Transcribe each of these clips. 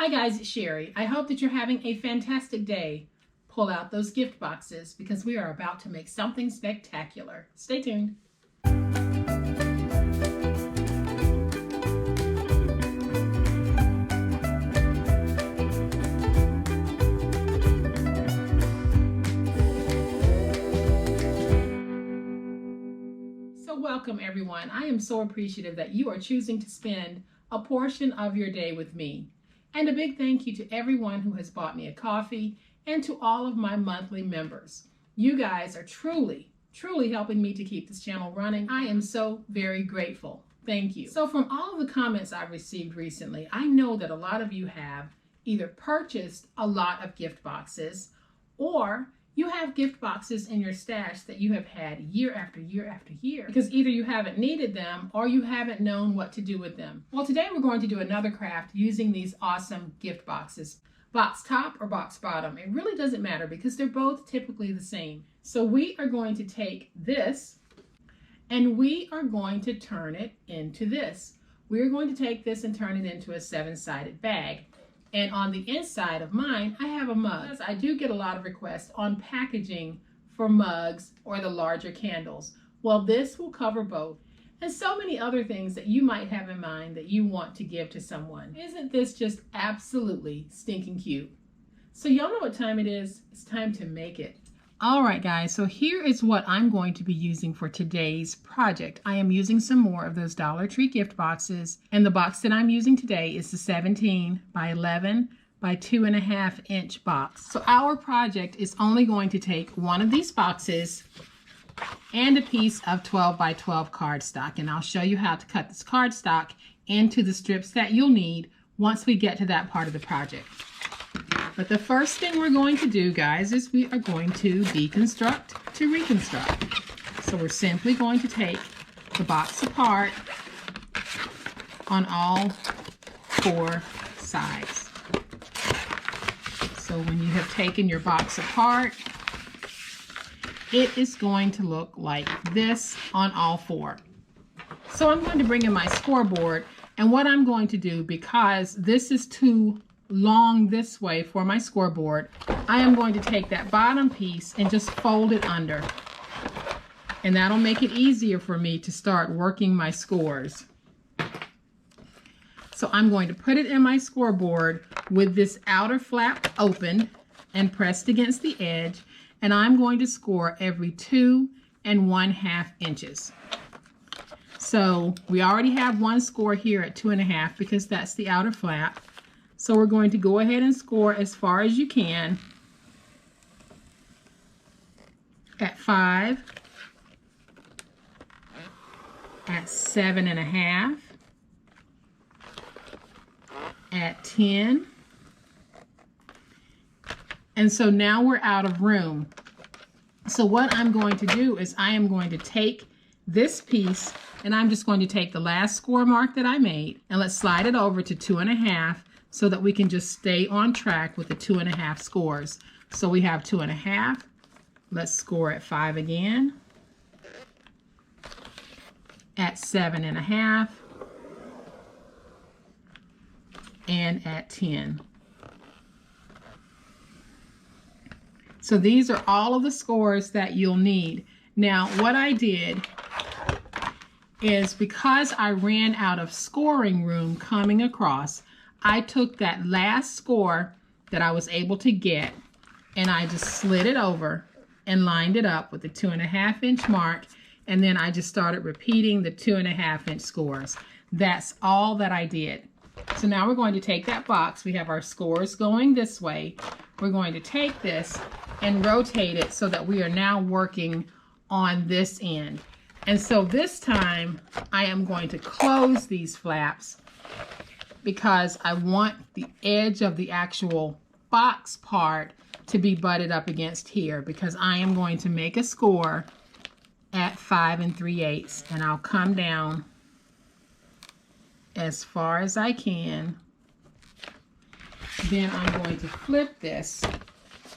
Hi guys, it's Sherry. I hope that you're having a fantastic day. Pull out those gift boxes because we are about to make something spectacular. Stay tuned. So welcome everyone. I am so appreciative that you are choosing to spend a portion of your day with me. And a big thank you to everyone who has bought me a coffee and to all of my monthly members. You guys are truly helping me to keep this channel running. I am so very grateful. Thank you. So from all of the comments I've received recently, I know that a lot of you have either purchased a lot of gift boxes or you have gift boxes in your stash that you have had year after year after year because either you haven't needed them or you haven't known what to do with them. Well, today we're going to do another craft using these awesome gift boxes. Box top or box bottom, it really doesn't matter because they're both typically the same. So we are going to take this and we are going to turn it into this. We're going to take this and turn it into a 7-sided bag. And on the inside of mine, I have a mug. I do get a lot of requests on packaging for mugs or the larger candles. Well, this will cover both. And so many other things that you might have in mind that you want to give to someone. Isn't this just absolutely stinking cute? So y'all know what time it is? It's time to make it. All right, guys, so here is what I'm going to be using for today's project. I am using some more of those Dollar Tree gift boxes, and the box that I'm using today is the 17 by 11 by 2.5 inch box. So our project is only going to take one of these boxes and a piece of 12 by 12 cardstock, and I'll show you how to cut this cardstock into the strips that you'll need once we get to that part of the project. But the first thing we're going to do, guys, is we are going to deconstruct to reconstruct. So we're simply going to take the box apart on all 4 sides. So when you have taken your box apart, it is going to look like this on all 4. So I'm going to bring in my scoreboard, and what I'm going to do, because this is too long this way for my scoreboard, I am going to take that bottom piece and just fold it under, and that'll make it easier for me to start working my scores. So I'm going to put it in my scoreboard with this outer flap open and pressed against the edge, and I'm going to score every 2 1/2 inches. So we already have one score here at 2.5 because that's the outer flap. So we're going to go ahead and score as far as you can at 5, at 7.5, at 10. And so now we're out of room. So what I'm going to do is I am going to take this piece and I'm just going to take the last score mark that I made and let's slide it over to 2.5 so that we can just stay on track with the 2.5 scores. So we have 2.5. Let's score at 5 again. At 7.5. And at 10. So these are all of the scores that you'll need. Now what I did is, because I ran out of scoring room coming across, I took that last score that I was able to get and I just slid it over and lined it up with the 2.5 inch mark, and then I just started repeating the 2.5 inch scores. That's all that I did. So now we're going to take that box. We have our scores going this way. We're going to take this and rotate it so that we are now working on this end. And so this time I am going to close these flaps because I want the edge of the actual box part to be butted up against here, because I am going to make a score at 5 3/8, and I'll come down as far as I can. Then I'm going to flip this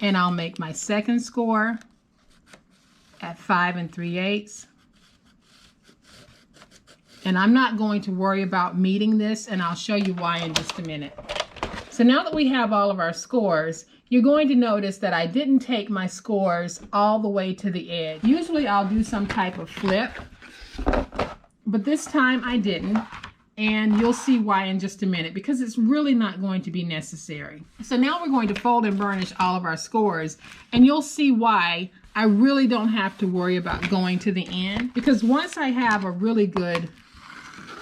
and I'll make my second score at 5 3/8. And I'm not going to worry about meeting this, and I'll show you why in just a minute. So now that we have all of our scores, you're going to notice that I didn't take my scores all the way to the edge. Usually I'll do some type of flip, but this time I didn't. And you'll see why in just a minute, because it's really not going to be necessary. So now we're going to fold and burnish all of our scores, and you'll see why I really don't have to worry about going to the end, because once I have a really good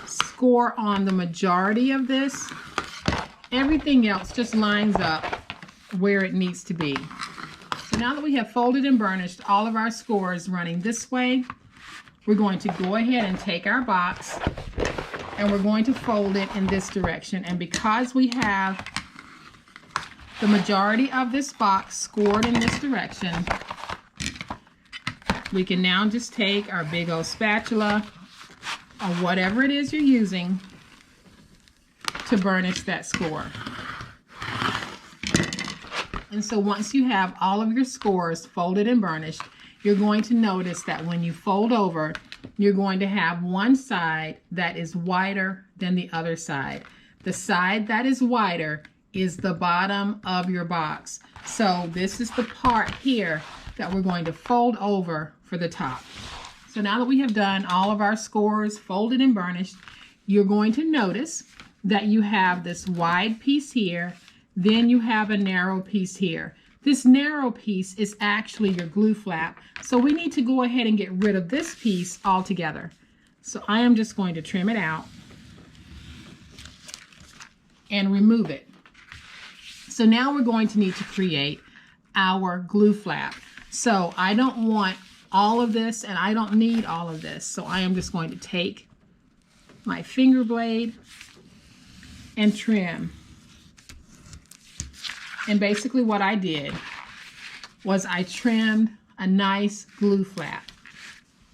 score on the majority of this, everything else just lines up where it needs to be. So now that we have folded and burnished all of our scores running this way, we're going to go ahead and take our box and we're going to fold it in this direction. And because we have the majority of this box scored in this direction, we can now just take our big old spatula or whatever it is you're using to burnish that score. And so once you have all of your scores folded and burnished, you're going to notice that when you fold over, you're going to have one side that is wider than the other side. The side that is wider is the bottom of your box. So this is the part here that we're going to fold over for the top. So now that we have done all of our scores folded and burnished, you're going to notice that you have this wide piece here, then you have a narrow piece here. This narrow piece is actually your glue flap, so we need to go ahead and get rid of this piece altogether. So I am just going to trim it out and remove it. So now we're going to need to create our glue flap. So I don't want all of this and I don't need all of this. So I am just going to take my finger blade and trim. And basically what I did was I trimmed a nice glue flap.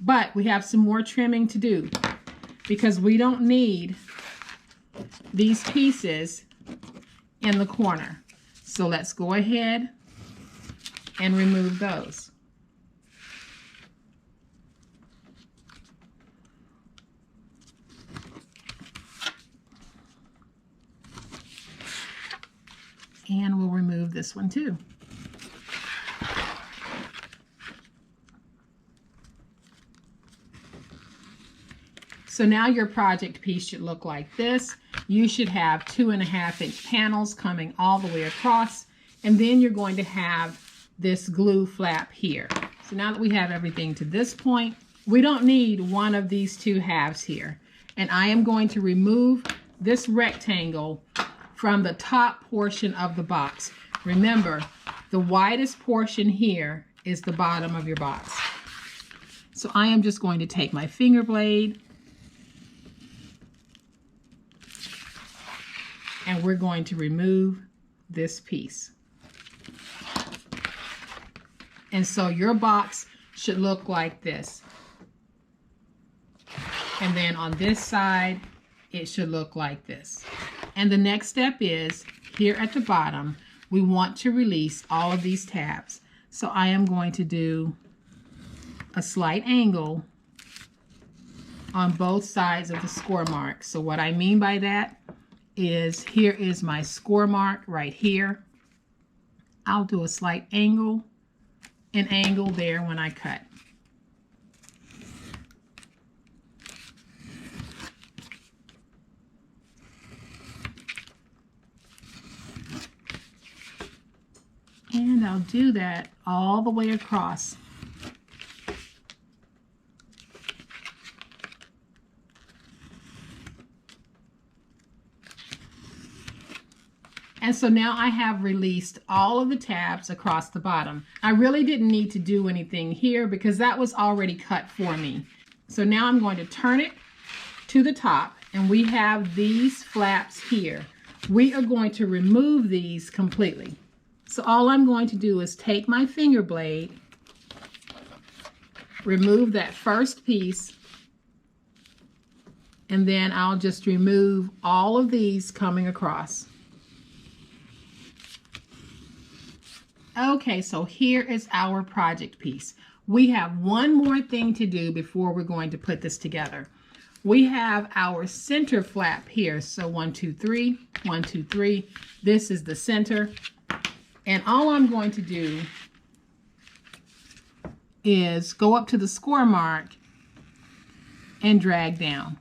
But we have some more trimming to do because we don't need these pieces in the corner. So let's go ahead and remove those. And we'll remove this one too. So now your project piece should look like this. You should have 2.5-inch panels coming all the way across, and then you're going to have this glue flap here. So now that we have everything to this point, we don't need one of these two halves here. And I am going to remove this rectangle from the top portion of the box. Remember, the widest portion here is the bottom of your box. So I am just going to take my finger blade and we're going to remove this piece. And so your box should look like this. And then on this side, it should look like this. And the next step is, here at the bottom, we want to release all of these tabs. So I am going to do a slight angle on both sides of the score mark. So what I mean by that is, here is my score mark right here. I'll do a slight angle, an angle there when I cut. And I'll do that all the way across. And so now I have released all of the tabs across the bottom. I really didn't need to do anything here because that was already cut for me. So now I'm going to turn it to the top, and we have these flaps here. We are going to remove these completely. So all I'm going to do is take my finger blade, remove that first piece, and then I'll just remove all of these coming across. Okay, so here is our project piece. We have one more thing to do before we're going to put this together. we have our center flap here. So 1, 2, 3, 1, 2, 3. This is the center. And all I'm going to do is go up to the score mark and drag down.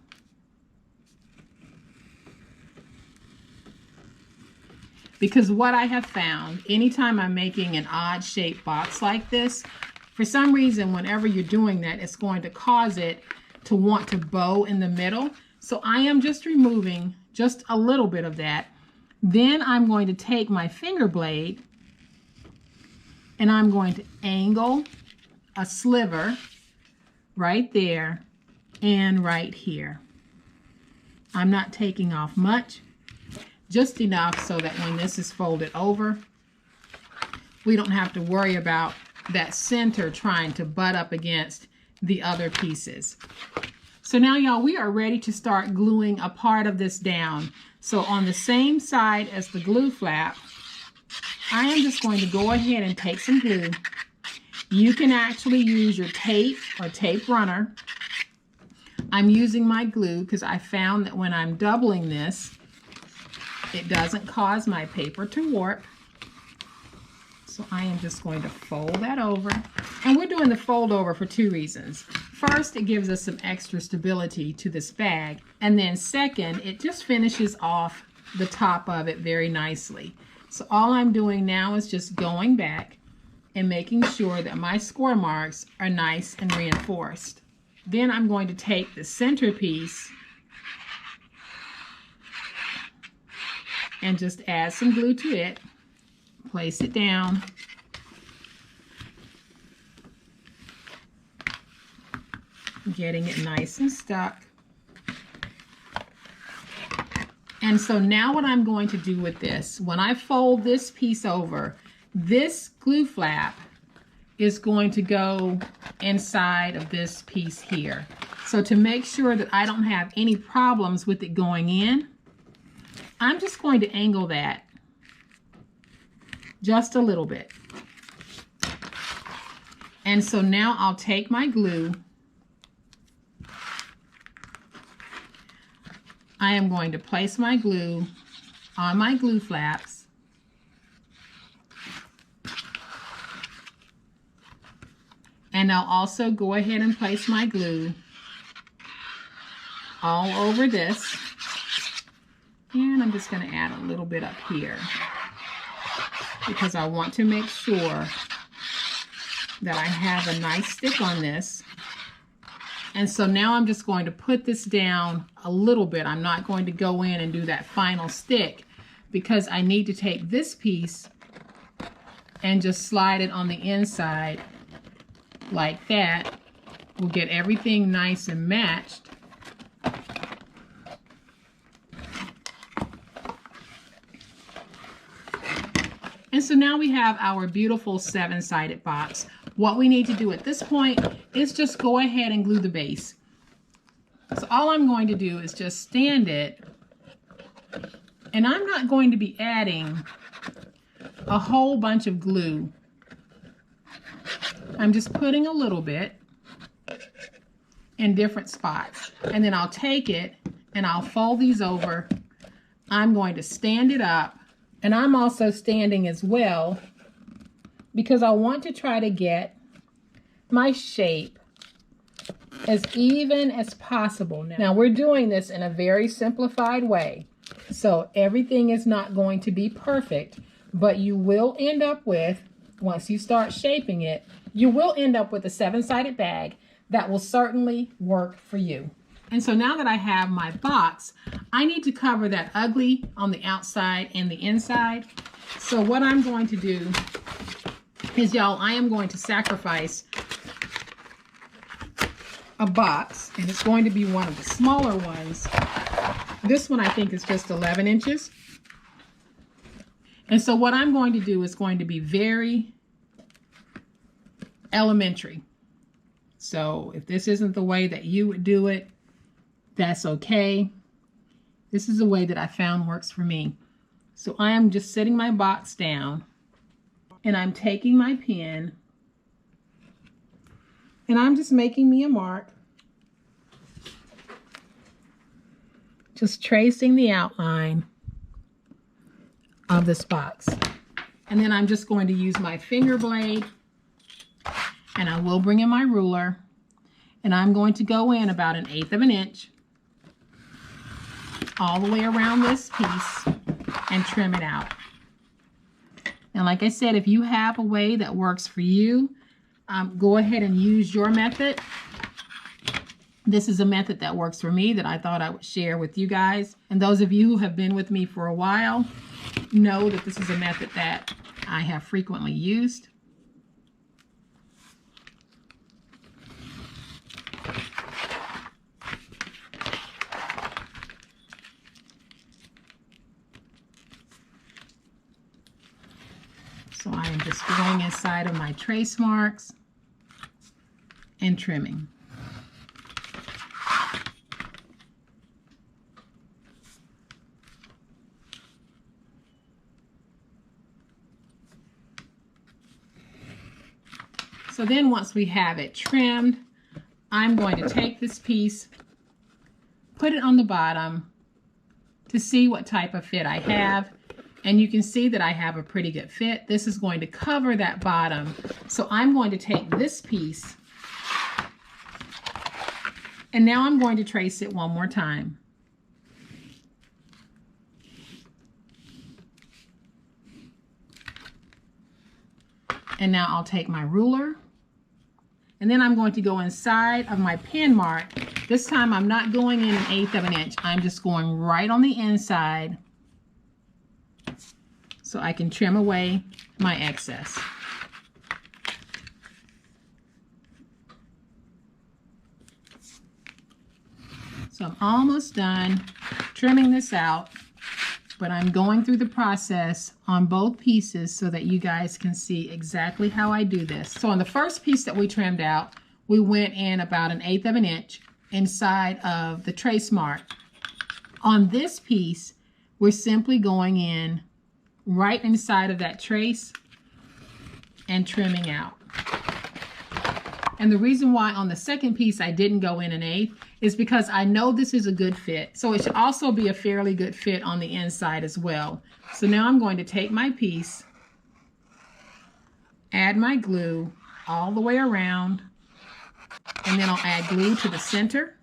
Because what I have found, anytime I'm making an odd shaped box like this, for some reason, whenever you're doing that, it's going to cause it to want to bow in the middle. So I am just removing just a little bit of that. Then I'm going to take my finger blade and I'm going to angle a sliver right there and right here. I'm not taking off much, just enough so that when this is folded over, we don't have to worry about that center trying to butt up against the other pieces. So now, y'all, we are ready to start gluing a part of this down. So on the same side as the glue flap, I am just going to go ahead and take some glue. You can actually use your tape or tape runner. I'm using my glue because I found that when I'm doubling this, it doesn't cause my paper to warp. So I am just going to fold that over. And we're doing the fold over for two reasons. First, it gives us some extra stability to this bag. And then second, it just finishes off the top of it very nicely. So all I'm doing now is just going back and making sure that my score marks are nice and reinforced. Then I'm going to take the centerpiece and just add some glue to it, place it down, getting it nice and stuck. And so now what I'm going to do with this, when I fold this piece over, this glue flap is going to go inside of this piece here. So to make sure that I don't have any problems with it going in, I'm just going to angle that just a little bit. And so now I'll take my glue. I am going to place my glue on my glue flaps. And I'll also go ahead and place my glue all over this. And I'm just going to add a little bit up here because I want to make sure that I have a nice stick on this. And so now I'm just going to put this down a little bit. I'm not going to go in and do that final stick because I need to take this piece and just slide it on the inside like that. We'll get everything nice and matched. And so now we have our beautiful 7-sided box. What we need to do at this point is just go ahead and glue the base. So all I'm going to do is just stand it, and I'm not going to be adding a whole bunch of glue. I'm just putting a little bit in different spots, and then I'll take it and I'll fold these over. I'm going to stand it up, and I'm also standing as well because I want to try to get my shape as even as possible. Now we're doing this in a very simplified way, so everything is not going to be perfect, but you will end up with, once you start shaping it, you will end up with a 7-sided bag that will certainly work for you. And so now that I have my box, I need to cover that ugly on the outside and the inside. So what I'm going to do is, y'all, I am going to sacrifice a box, and it's going to be one of the smaller ones. This one I think is just 11 inches. And so what I'm going to do is going to be very elementary. So if this isn't the way that you would do it, that's okay. This is the way that I found works for me. So I am just setting my box down, and I'm taking my pen, and I'm just making me a mark. just tracing the outline of this box. And then I'm just going to use my finger blade, and I will bring in my ruler, and I'm going to go in about 1/8 of an inch all the way around this piece and trim it out. And like I said, if you have a way that works for you, go ahead and use your method. This is a method that works for me that I thought I would share with you guys. And those of you who have been with me for a while know that this is a method that I have frequently used. So I am just going inside of my trace marks and trimming. So then once we have it trimmed, I'm going to take this piece, put it on the bottom to see what type of fit I have. And you can see that I have a pretty good fit. This is going to cover that bottom. So I'm going to take this piece, and now I'm going to trace it one more time. And now I'll take my ruler, and then I'm going to go inside of my pin mark. This time I'm not going in 1/8 of an inch. I'm just going right on the inside so I can trim away my excess. So I'm almost done trimming this out, but I'm going through the process on both pieces so that you guys can see exactly how I do this. So on the first piece that we trimmed out, we went in about 1/8 of an inch inside of the trace mark. On this piece, we're simply going in right inside of that trace and trimming out. And the reason why on the second piece I didn't go in 1/8 is because I know this is a good fit. So it should also be a fairly good fit on the inside as well. So now I'm going to take my piece, add my glue all the way around, and then I'll add glue to the center.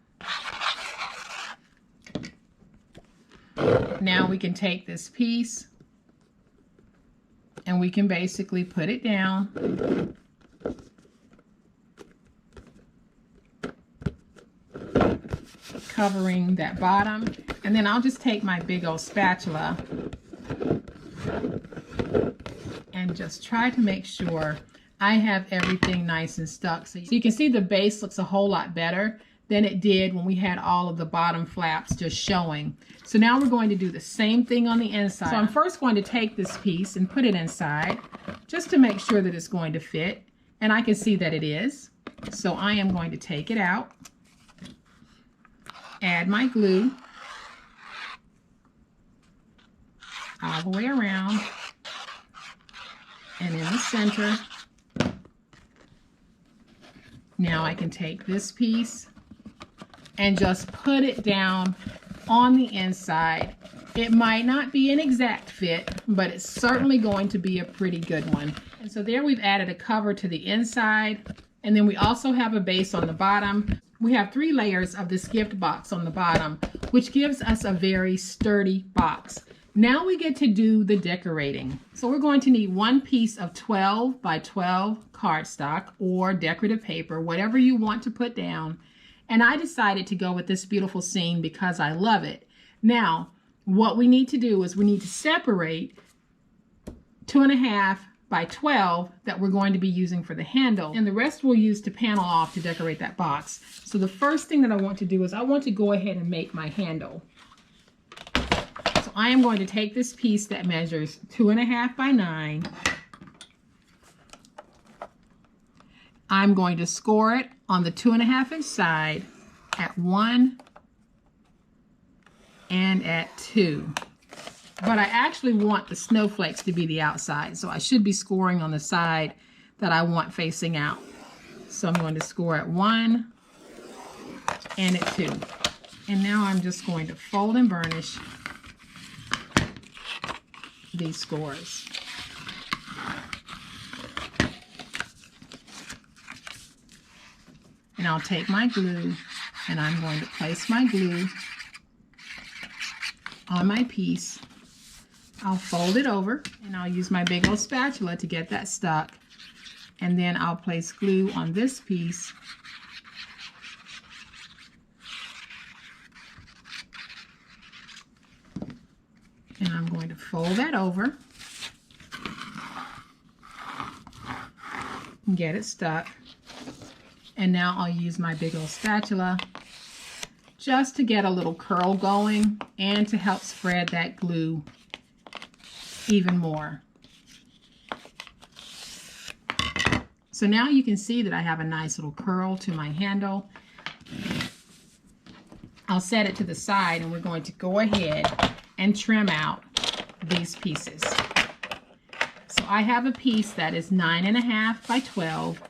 Now we can take this piece and we can basically put it down. Covering that bottom, and then I'll just take my big old spatula and just try to make sure I have everything nice and stuck. So you can see the base looks a whole lot better than it did when we had all of the bottom flaps just showing. So now we're going to do the same thing on the inside. So I'm first going to take this piece and put it inside just to make sure that it's going to fit, and I can see that it is. So I am going to take it out, add my glue all the way around and in the center. Now I can take this piece and just put it down on the inside. It might not be an exact fit, but it's certainly going to be a pretty good one. And so there we've added a cover to the inside, and then we also have a base on the bottom. We have 3 layers of this gift box on the bottom, which gives us a very sturdy box. Now we get to do the decorating. So we're going to need 1 piece of 12 by 12 cardstock or decorative paper, whatever you want to put down. And I decided to go with this beautiful scene because I love it. Now, what we need to do is we need to separate 2.5 by 12 that we're going to be using for the handle, and the rest we'll use to panel off to decorate that box. So the first thing that I want to do is I want to go ahead and make my handle. So I am going to take this piece that measures 2.5 by 9. I'm going to score it on the 2.5 inch side at 1 and at 2. But I actually want the snowflakes to be the outside, so I should be scoring on the side that I want facing out. So I'm going to score at 1 and at 2. And now I'm just going to fold and burnish these scores. And I'll take my glue and I'm going to place my glue on my piece. I'll fold it over and I'll use my big old spatula to get that stuck. And then I'll place glue on this piece. And I'm going to fold that over and get it stuck. And now I'll use my big old spatula just to get a little curl going and to help spread that glue even more. So now you can see that I have a nice little curl to my handle. I'll set it to the side and we're going to go ahead and trim out these pieces. So I have a piece that is 9.5 by 12.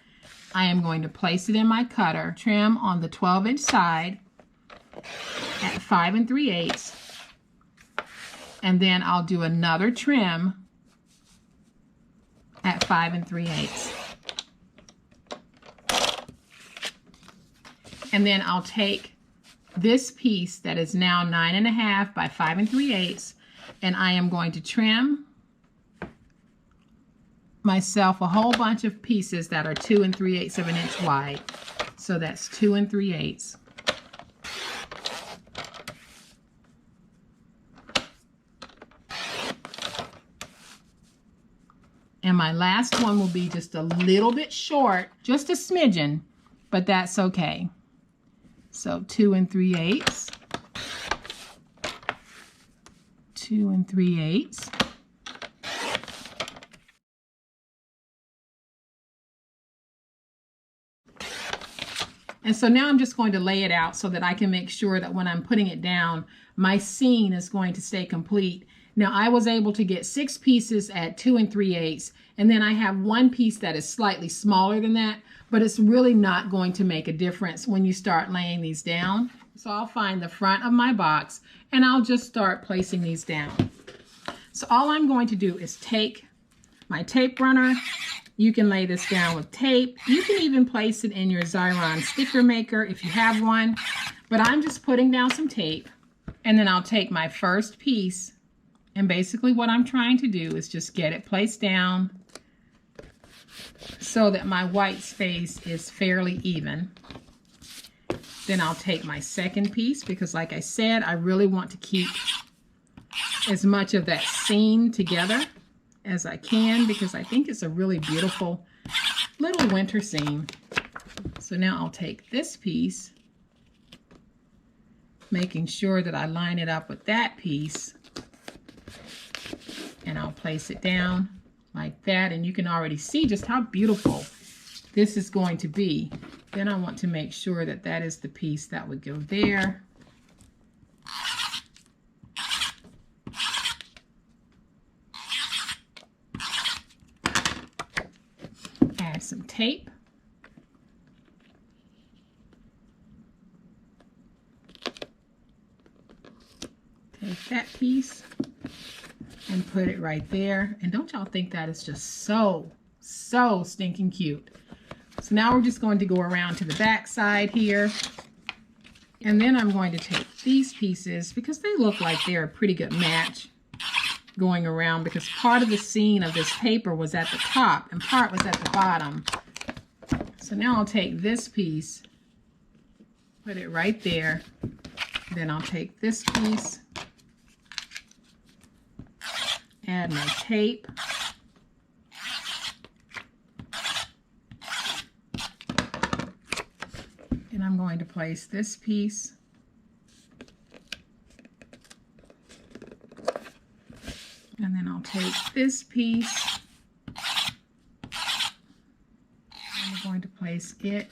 I am going to place it in my cutter, trim on the 12-inch side at 5 3/8, and then I'll do another trim at 5 3/8. And then I'll take this piece that is now 9.5 by 5 3/8, and I am going to trim myself a whole bunch of pieces that are 2 3/8 of an inch wide. So that's 2 3/8. And my last one will be just a little bit short, just a smidgen, but that's okay. So 2 3/8, 2 3/8. And so now I'm just going to lay it out so that I can make sure that when I'm putting it down, my scene is going to stay complete. Now I was able to get 6 pieces at 2 3/8, and then I have one piece that is slightly smaller than that, but it's really not going to make a difference when you start laying these down. So I'll find the front of my box and I'll just start placing these down. So all I'm going to do is take my tape runner. You can lay this down with tape. You can even place it in your Xyron sticker maker if you have one, but I'm just putting down some tape, and then I'll take my first piece, and basically what I'm trying to do is just get it placed down so that my white space is fairly even. Then I'll take my second piece, because like I said, I really want to keep as much of that seam together as I can, because I think it's a really beautiful little winter seam. So now I'll take this piece, making sure that I line it up with that piece, and I'll place it down like that, and you can already see just how beautiful this is going to be. Then I want to make sure that that is the piece that would go there. Add some tape. Take that piece and put it right there. And don't y'all think that is just so stinking cute? So now we're just going to go around to the back side here. And then I'm going to take these pieces, because they look like they're a pretty good match going around, because part of the scene of this paper was at the top and part was at the bottom. So now I'll take this piece, put it right there. Then I'll take this piece, add my tape, and I'm going to place this piece, and then I'll take this piece, I'm going to place it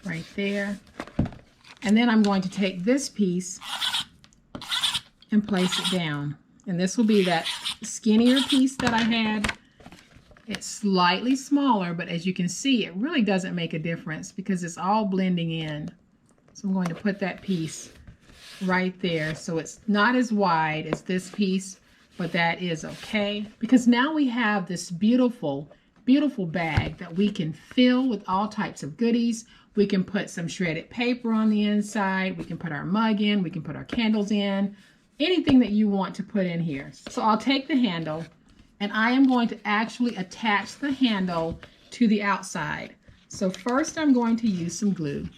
right there, and then I'm going to take this piece and place it down. And this will be that skinnier piece that I had. It's slightly smaller, but as you can see, it really doesn't make a difference because it's all blending in. So I'm going to put that piece right there. So it's not as wide as this piece, but that is okay. Because now we have this beautiful, beautiful bag that we can fill with all types of goodies. We can put some shredded paper on the inside. We can put our mug in. We can put our candles in. Anything that you want to put in here. So I'll take the handle and I am going to actually attach the handle to the outside. So first I'm going to use some glue.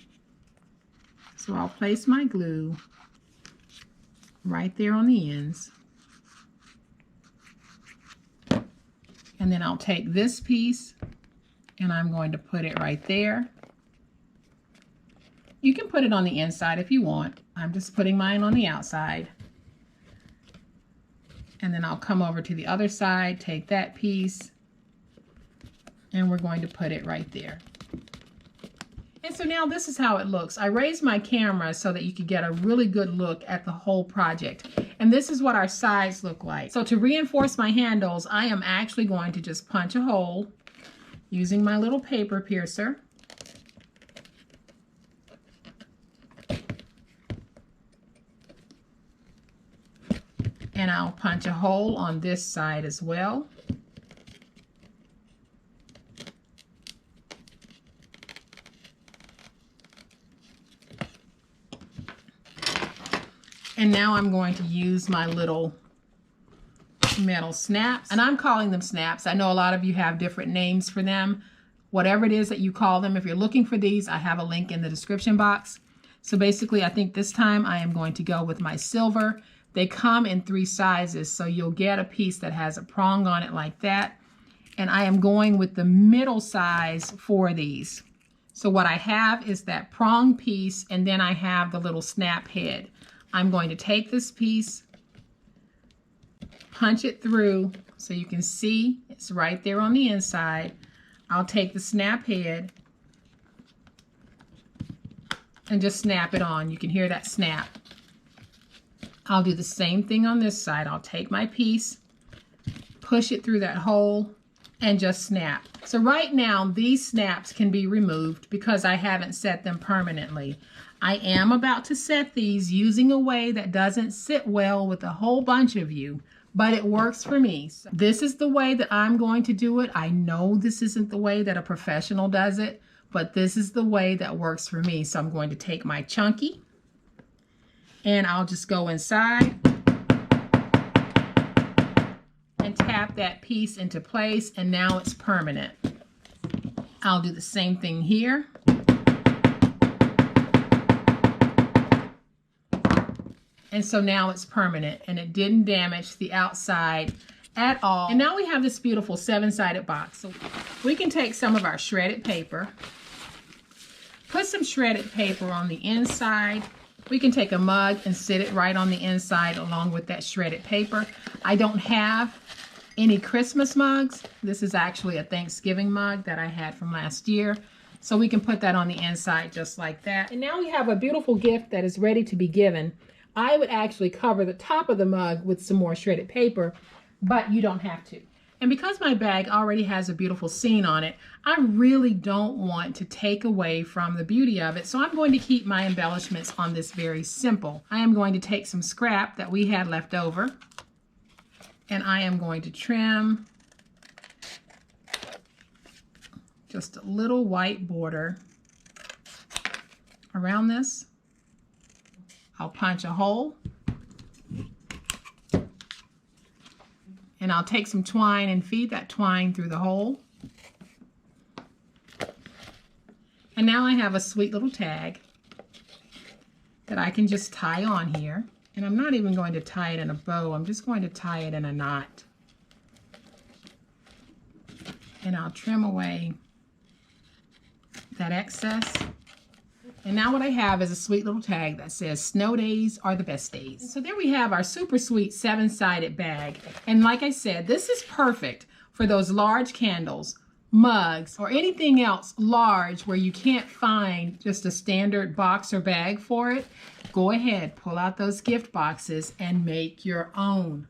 So I'll place my glue right there on the ends. And then I'll take this piece and I'm going to put it right there. You can put it on the inside if you want. I'm just putting mine on the outside. And then I'll come over to the other side, take that piece, and we're going to put it right there. And so now this is how it looks. I raised my camera so that you could get a really good look at the whole project. And this is what our sides look like. So to reinforce my handles, I am actually going to just punch a hole using my little paper piercer. And I'll punch a hole on this side as well. And now I'm going to use my little metal snaps. And I'm calling them snaps. I know a lot of you have different names for them. Whatever it is that you call them, if you're looking for these, I have a link in the description box. So basically, I think this time I am going to go with my silver. They come in 3 sizes, so you'll get a piece that has a prong on it like that. And I am going with the middle size for these. So what I have is that prong piece, and then I have the little snap head. I'm going to take this piece, punch it through so you can see it's right there on the inside. I'll take the snap head and just snap it on. You can hear that snap. I'll do the same thing on this side. I'll take my piece, push it through that hole, and just snap. So right now, these snaps can be removed because I haven't set them permanently. I am about to set these using a way that doesn't sit well with a whole bunch of you, but it works for me. So this is the way that I'm going to do it. I know this isn't the way that a professional does it, but this is the way that works for me. So I'm going to take my chunky and I'll just go inside and tap that piece into place, and now it's permanent. I'll do the same thing here. And so now it's permanent and it didn't damage the outside at all. And now we have this beautiful 7-sided box. So we can take some of our shredded paper, put some shredded paper on the inside. We can take a mug and sit it right on the inside along with that shredded paper. I don't have any Christmas mugs. This is actually a Thanksgiving mug that I had from last year. So we can put that on the inside just like that. And now we have a beautiful gift that is ready to be given. I would actually cover the top of the mug with some more shredded paper, but you don't have to. And because my bag already has a beautiful scene on it, I really don't want to take away from the beauty of it. So I'm going to keep my embellishments on this very simple. I am going to take some scrap that we had left over, and I am going to trim just a little white border around this. I'll punch a hole, and I'll take some twine and feed that twine through the hole. And now I have a sweet little tag that I can just tie on here. And I'm not even going to tie it in a bow. I'm just going to tie it in a knot. And I'll trim away that excess. And now what I have is a sweet little tag that says snow days are the best days. And so there we have our super sweet 7-sided bag. And like I said, this is perfect for those large candles, mugs, or anything else large where you can't find just a standard box or bag for it. Go ahead, pull out those gift boxes and make your own.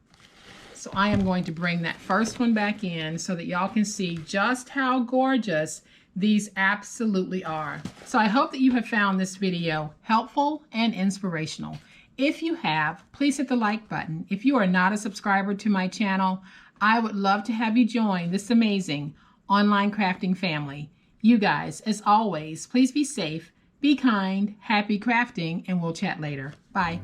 So I am going to bring that first one back in so that y'all can see just how gorgeous These absolutely are. So I hope that you have found this video helpful and inspirational. If you have, please hit the like button. If you are not a subscriber to my channel, I would love to have you join this amazing online crafting family. You guys, as always, please be safe, be kind, happy crafting, and we'll chat later. Bye.